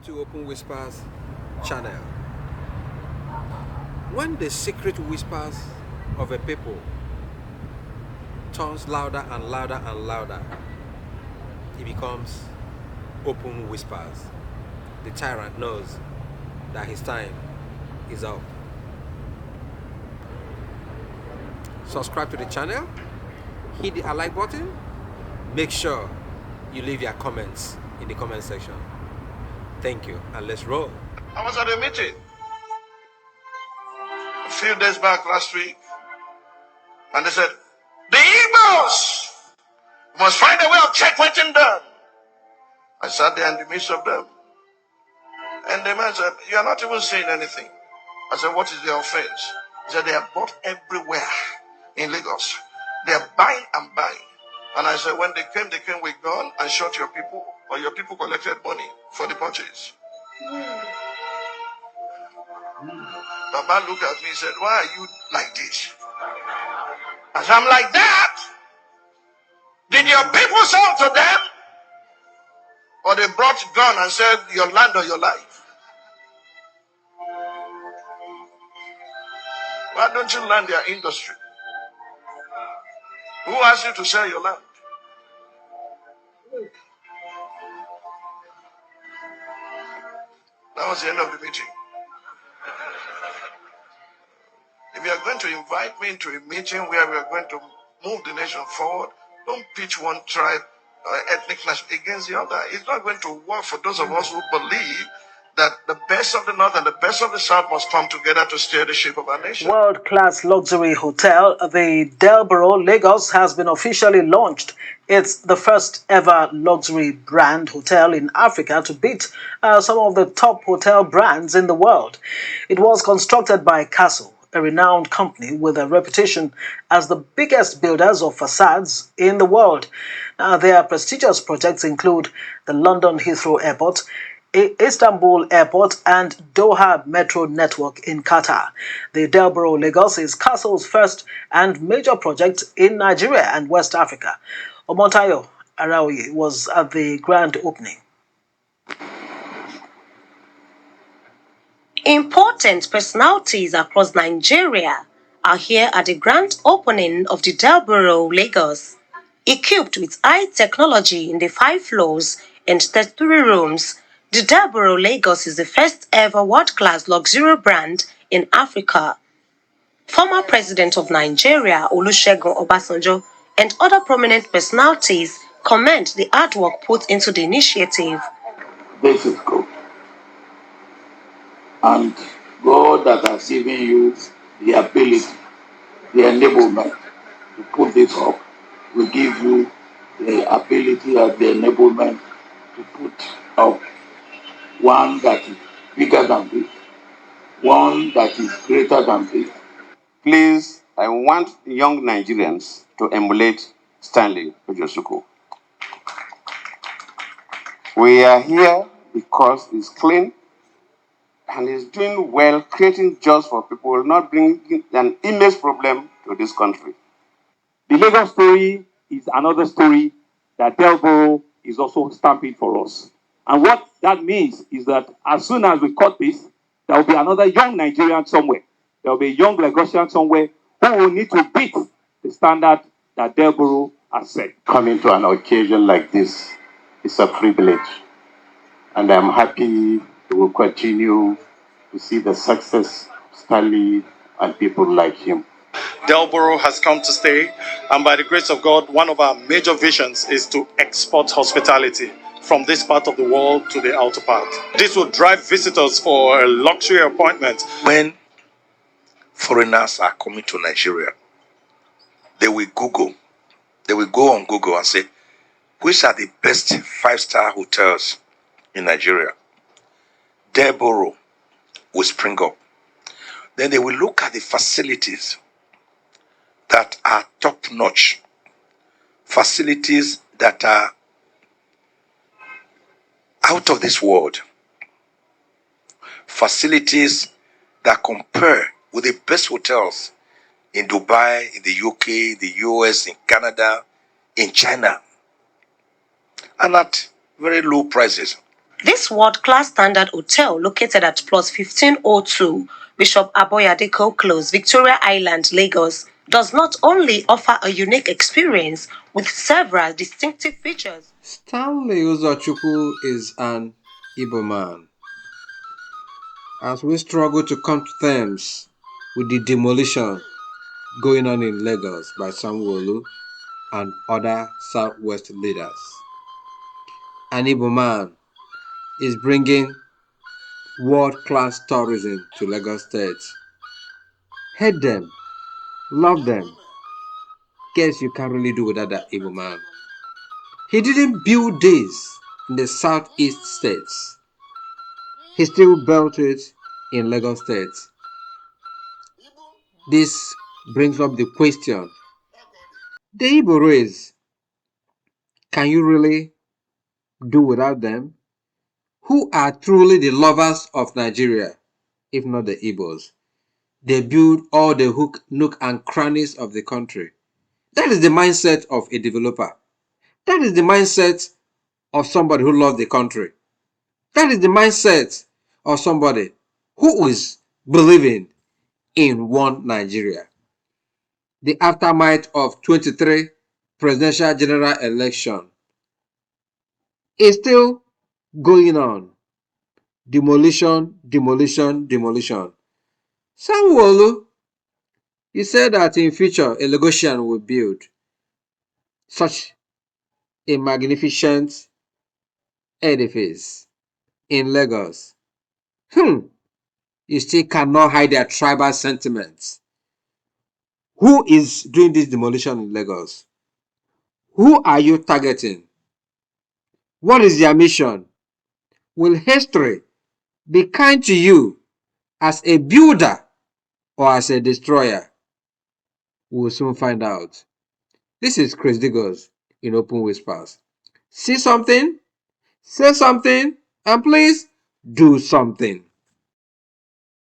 to Open Whispers channel. When the secret whispers of a people turns louder and louder and louder, it becomes open whispers. The tyrant knows that his time is up. Subscribe to the channel, hit the like button, make sure you leave your comments in the comment section. Thank you, and let's roll. I was at a meeting a few days back last week, and they said, the Igbos must find a way of checkmating them. I sat there in the midst of them, and the man said, you are not even saying anything. I said, what is the offense? He said, they are bought everywhere in Lagos. They are buying and buying. And I said, when they came with gun and shot your people, or your people collected money for the purchase. Baba looked at me and said, why are you like this? I said, I'm like that. Did your people sell to them? Or they brought gun and said, your land or your life? Why don't you learn their industry? Who asked you to sell your land? That was the end of the meeting. If you are going to invite me into a meeting where we are going to move the nation forward, don't pitch one tribe or ethnic clash against the other. It's not going to work for those of us who believe that the best of the North and the best of the South must come together to steer the ship of our nation. World-class luxury hotel, the Delboro, Lagos, has been officially launched. It's the first ever luxury brand hotel in Africa to beat some of the top hotel brands in the world. It was constructed by Castle, a renowned company with a reputation as the biggest builders of facades in the world. Their prestigious projects include the London Heathrow Airport, Istanbul Airport, and Doha Metro Network in Qatar. The Delboro Lagos is Castle's first and major project in Nigeria and West Africa. Omotayo Araoye was at the grand opening. Important personalities across Nigeria are here at the grand opening of the Delboro Lagos. Equipped with high technology in the 5 floors and 33 rooms, the Delboro Lagos is the first ever world-class luxury brand in Africa. Former President of Nigeria, Olusegun Obasanjo, and other prominent personalities commend the hard work put into the initiative. This is good. And God that has given you the ability, the enablement to put this up, will give you the ability and the enablement to put up one that is bigger than this, one that is greater than this. Please, I want young Nigerians to emulate Stanley Uzochukwu. We are here because he's clean and he's doing well, creating jobs for people, not bringing an image problem to this country. The Lagos story is another story that Delboro is also stamping for us. And what that means is that as soon as we cut this, there will be another young Nigerian somewhere. There will be a young Lagosian somewhere who will need to beat the standard that Delboro has set. Coming to an occasion like this is a privilege. And I'm happy we will continue to see the success of Stanley and people like him. Delboro has come to stay, and by the grace of God, one of our major visions is to export hospitality from this part of the world to the outer part. This will drive visitors for a luxury appointment. When foreigners are coming to Nigeria, they will go on Google and say, which are the best 5-star hotels in Nigeria? Delboro will spring up. Then they will look at the facilities that are top-notch, facilities that are out of this world, facilities that compare with the best hotels in Dubai, in the UK, the US, in Canada, in China, and at very low prices. This world-class standard hotel, located at plus 1502 Bishop Aboyadeko Close, Victoria Island, Lagos, does not only offer a unique experience with several distinctive features. Stanley Uzochukwu is an Igbo man. As we struggle to come to terms with the demolition going on in Lagos by Sanwo-Olu and other Southwest leaders, an Igbo man is bringing world-class tourism to Lagos State. Hate them, love them. Guess you can't really do without that Igbo man. He didn't build this in the Southeast states. He still built it in Lagos State. This brings up the question, the Igbo race, can you really do without them? Who are truly the lovers of Nigeria, if not the Igbos? They build all the nook and crannies of the country. That is the mindset of a developer. That is the mindset of somebody who loves the country. That is the mindset of somebody who is believing in one Nigeria. The aftermath of 23 presidential general election is still going on. Demolition, demolition, demolition. Sanwo-Olu, he said that in future a Lagosian will build such a magnificent edifice in Lagos. You still cannot hide their tribal sentiments. Who is doing this demolition in Lagos? Who are you targeting? What is their mission? Will history be kind to you as a builder or as a destroyer? We will soon find out. This is Chris Diggers in Open Whispers. See something, say something, and please do something.